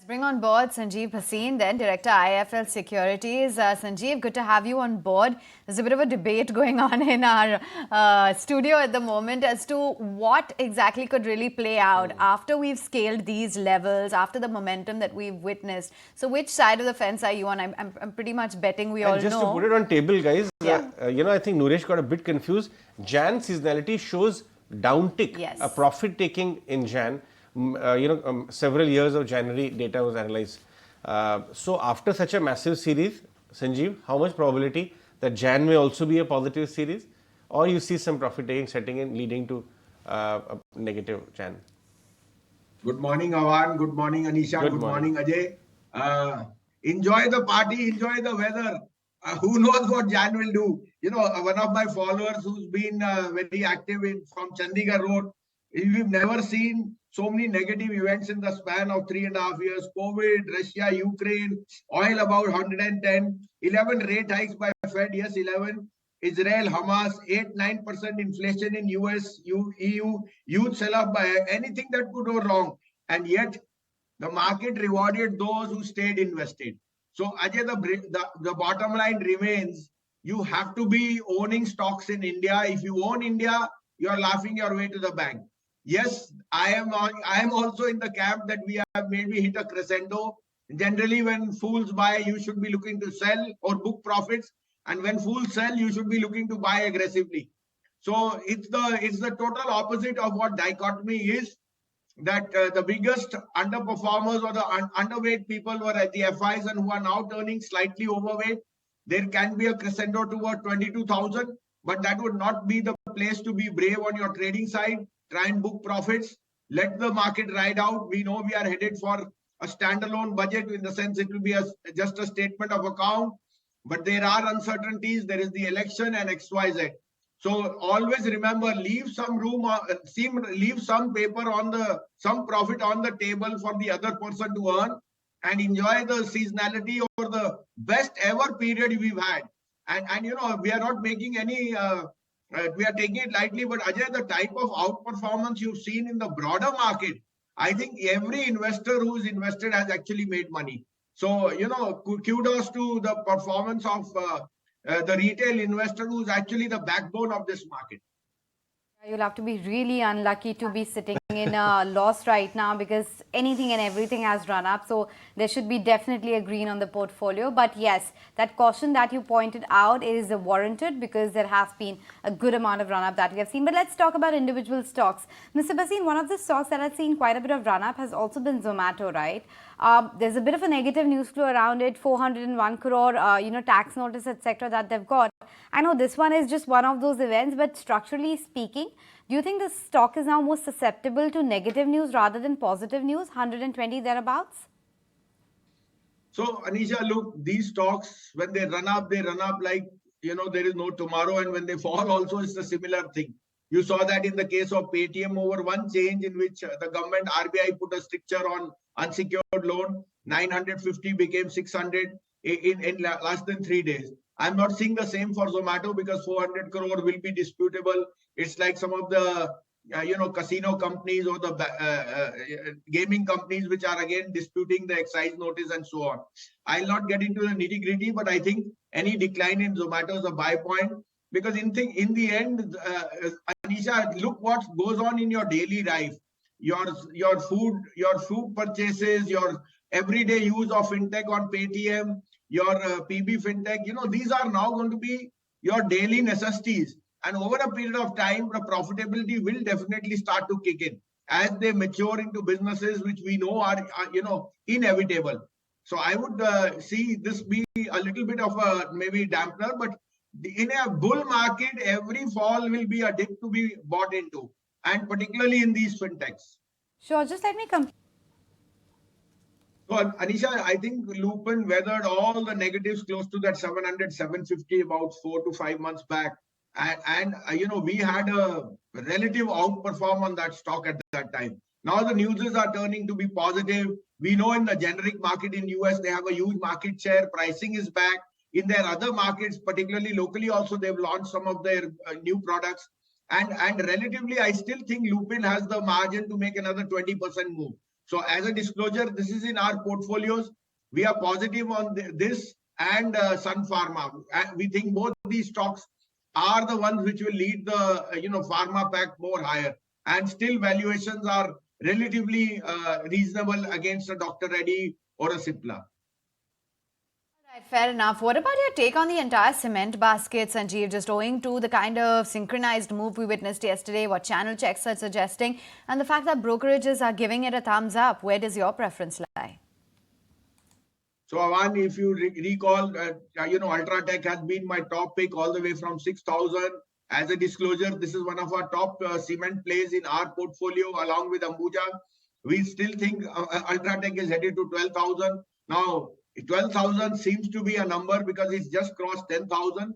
Let's bring on board Sanjiv Bhasin, then Director IIFL Securities. Sanjiv, good to have you on board. There's a bit of a debate going on in our studio at the moment as to what exactly could really play out after we've scaled these levels, after the momentum that we've witnessed. So which side of the fence are you on? I'm pretty much betting we all know. Just to put it on table, guys, Yeah. I think Nuresh got a bit confused. Jan seasonality shows downtick, Yes. a profit taking in Jan. Several years of January data was analyzed. So after such a massive series, Sanjeev, how much probability that Jan may also be a positive series, or you see some profit taking setting in leading to a negative Jan? Good morning, Avan. Good morning, Anisha. Good morning, Ajay. Enjoy the party, enjoy the weather. Who knows what Jan will do? One of my followers who's been very active from Chandigarh Road, we've never seen so many negative events in the span of 3.5 years. COVID, Russia, Ukraine, oil about 110, 11 rate hikes by Fed, yes, 11. Israel, Hamas, 8-9% inflation in US, EU, huge sell-off by anything that could go wrong. And yet, the market rewarded those who stayed invested. So, Ajay, the bottom line remains, you have to be owning stocks in India. If you own India, you're laughing your way to the bank. Yes, I am also in the camp that we have maybe hit a crescendo. Generally, when fools buy, you should be looking to sell or book profits. And when fools sell, you should be looking to buy aggressively. So it's the total opposite of what dichotomy is. That the biggest underperformers or the underweight people were at the FIs and who are now turning slightly overweight. There can be a crescendo toward 22,000, but that would not be the place to be brave on your trading side. Try and book profits. Let the market ride out. We know we are headed for a standalone budget in the sense it will be just a statement of account. But there are uncertainties. There is the election and XYZ. So always remember, leave some room, leave some paper some profit on the table for the other person to earn, and enjoy the seasonality or the best ever period we've had. And we are not making any, we are taking it lightly, but Ajay, the type of outperformance you've seen in the broader market, I think every investor who's invested has actually made money. So, kudos to the performance of the retail investor who's actually the backbone of this market. You'll have to be really unlucky to be sitting in a loss right now because anything and everything has run up. So there should be definitely a green on the portfolio. But yes, that caution that you pointed out is warranted because there has been a good amount of run up that we have seen. But let's talk about individual stocks. Mr. Bhasin, one of the stocks that has seen quite a bit of run up has also been Zomato, right? There's a bit of a negative news flow around it, 401 crore, tax notice, etc. that they've got. I know this one is just one of those events, but structurally speaking, do you think the stock is now more susceptible to negative news rather than positive news, 120 thereabouts? So, Anisha, look, these stocks, when they run up like, there is no tomorrow. And when they fall also, it's a similar thing. You saw that in the case of Paytm over one change in which the government RBI put a stricture on unsecured loan, 950 became 600 in less than 3 days. I'm not seeing the same for Zomato because 400 crore will be disputable. It's like some of the casino companies or the gaming companies which are again disputing the excise notice and so on. I'll not get into the nitty gritty, but I think any decline in Zomato is a buy point because in the end, Anisha, look what goes on in your daily life. Your food purchases, your everyday use of fintech on Paytm, your PB fintech, these are now going to be your daily necessities. And over a period of time, the profitability will definitely start to kick in as they mature into businesses which we know are inevitable. So I would see this be a little bit of a maybe dampener, but in a bull market, every fall will be a dip to be bought into, and particularly in these fintechs. Sure, just let me complete. So, Anisha, I think Lupin weathered all the negatives close to that 700, 750 about 4 to 5 months back. And we had a relative outperform on that stock at that time. Now the news are turning to be positive. We know in the generic market in US, they have a huge market share. Pricing is back. In their other markets, particularly locally also, they've launched some of their new products. And relatively, I still think Lupin has the margin to make another 20% move. So as a disclosure, this is in our portfolios. We are positive on this and Sun Pharma. And we think both these stocks are the ones which will lead the pharma pack more higher. And still valuations are relatively reasonable against a Dr. Reddy or a Cipla. Right, fair enough. What about your take on the entire cement basket, Sanjeev, just owing to the kind of synchronized move we witnessed yesterday, what channel checks are suggesting, and the fact that brokerages are giving it a thumbs up? Where does your preference lie? So, Avan, if you recall, Ultratech has been my top pick all the way from 6,000. As a disclosure, this is one of our top cement plays in our portfolio along with Ambuja. We still think Ultratech is headed to 12,000. Now, 12,000 seems to be a number because it's just crossed 10,000.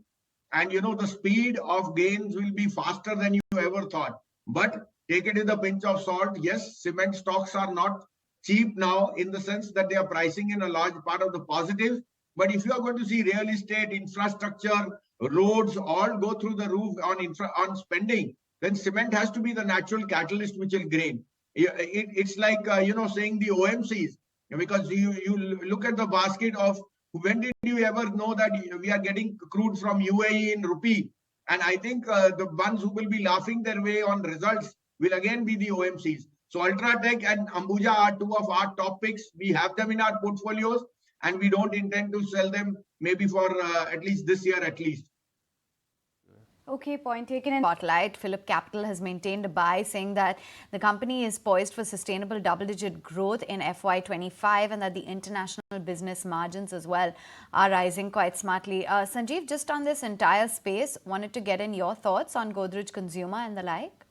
And, the speed of gains will be faster than you ever thought. But take it with a pinch of salt. Yes, cement stocks are not cheap now in the sense that they are pricing in a large part of the positives. But if you are going to see real estate, infrastructure, roads all go through the roof on spending, then cement has to be the natural catalyst which will gain. It's like saying the OMCs, because you look at the basket of when did you ever know that we are getting crude from UAE in rupee? And I think the ones who will be laughing their way on results will again be the OMCs. So Ultratech and Ambuja are two of our top picks. We have them in our portfolios and we don't intend to sell them maybe for at least this year at least. Okay, point taken. In spotlight, Phillip Capital has maintained a buy, saying that the company is poised for sustainable double-digit growth in FY25 and that the international business margins as well are rising quite smartly. Sanjeev, just on this entire space, wanted to get in your thoughts on Godrej Consumer and the like.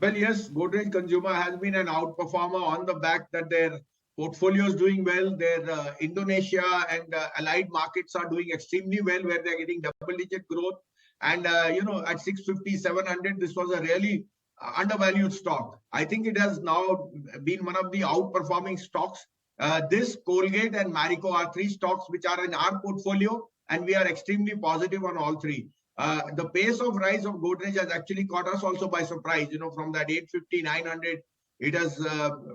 Well, yes, Godrej Consumer has been an outperformer on the back that their portfolio is doing well. Their Indonesia and allied markets are doing extremely well, where they're getting double-digit growth. And, at 650, 700, this was a really undervalued stock. I think it has now been one of the outperforming stocks. This, Colgate and Marico are three stocks which are in our portfolio, and we are extremely positive on all three. The pace of rise of Godrej has actually caught us also by surprise. From that 850, 900, it has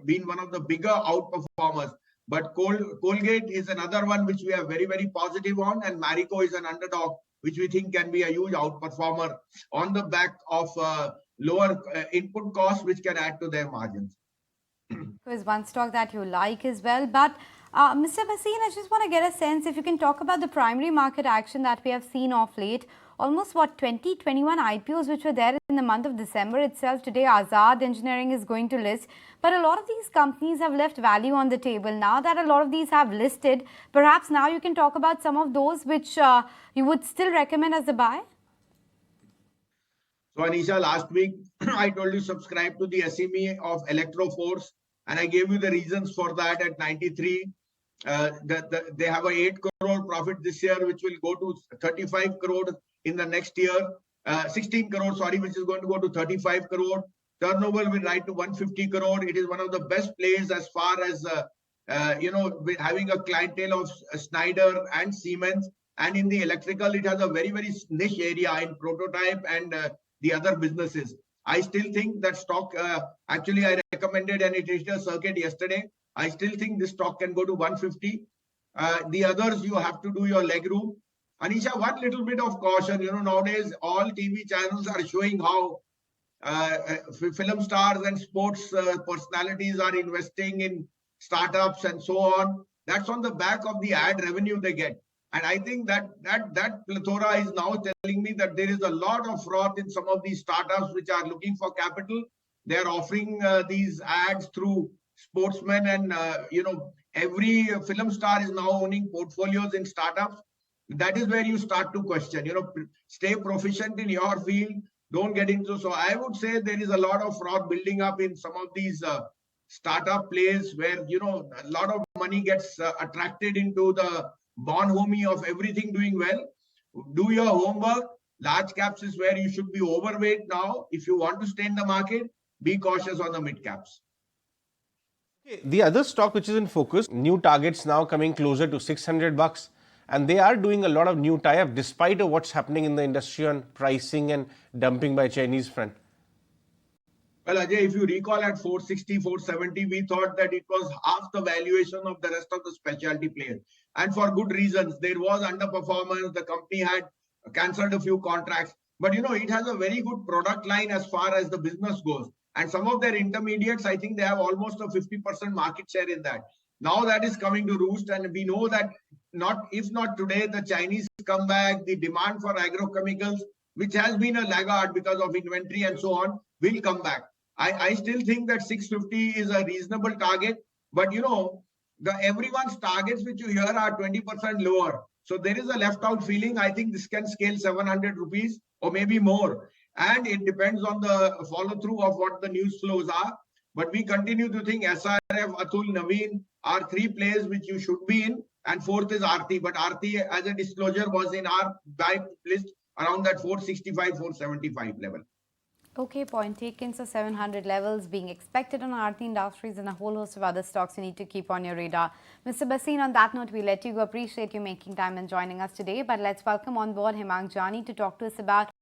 been one of the bigger outperformers. But Colgate is another one which we are very, very positive on, and Marico is an underdog, which we think can be a huge outperformer on the back of lower input costs, which can add to their margins. Is one stock that you like as well, but Mr. Bhasin, I just want to get a sense if you can talk about the primary market action that we have seen of late. Almost 21 IPOs which were there in the month of December itself. Today Azad Engineering is going to list, but a lot of these companies have left value on the table. Now that a lot of these have listed, perhaps now you can talk about some of those which you would still recommend as a buy. So Anisha, last week I told you subscribe to the SME of Electroforce, and I gave you the reasons for that at 93. They have a 8 crore profit this year, which will go to 35 crore in the next year. 16 crore, sorry, which is going to go to 35 crore. Turnover will rise to 150 crore. It is one of the best plays as far as, having a clientele of Schneider and Siemens. And in the electrical, it has a very, very niche area in prototype and the other businesses. I still think that stock, actually I recommended and it reached a circuit yesterday. I still think this stock can go to 150. The others, you have to do your leg room. Anisha, one little bit of caution. Nowadays all TV channels are showing how film stars and sports personalities are investing in startups and so on. That's on the back of the ad revenue they get. And I think that plethora is now telling me that there is a lot of fraud in some of these startups which are looking for capital. They are offering these ads through sportsmen, and every film star is now owning portfolios in startups. That is where you start to question. Stay proficient in your field. Don't get into. So I would say there is a lot of fraud building up in some of these startup plays where a lot of money gets attracted into the bonhomie of everything doing well. Do your homework. Large caps is where you should be overweight now. If you want to stay in the market, be cautious on the mid caps. Okay, the other stock which is in focus, new targets now coming closer to $600, and they are doing a lot of new tie-up despite of what's happening in the industry on pricing and dumping by Chinese front. Well, Ajay, if you recall at 460, 470, we thought that it was half the valuation of the rest of the specialty players. And for good reasons. There was underperformance. The company had cancelled a few contracts. But it has a very good product line as far as the business goes. And some of their intermediates, I think they have almost a 50% market share in that. Now that is coming to roost, and we know that if not today, the Chinese come back, the demand for agrochemicals, which has been a laggard because of inventory and so on, will come back. I still think that 650 is a reasonable target, but everyone's targets which you hear are 20% lower. So there is a left out feeling. I think this can scale 700 rupees or maybe more. And it depends on the follow through of what the news flows are. But we continue to think SRF, Atul, Naveen are three players which you should be in. And fourth is Aarti. But Aarti, as a disclosure, was in our buy list around that 465, 475 level. Okay, point taken. So 700 levels being expected on Aarti Industries and a whole host of other stocks you need to keep on your radar. Mr. Bhasin, on that note, we let you go. Appreciate you making time and joining us today. But let's welcome on board Hemang Jani to talk to us about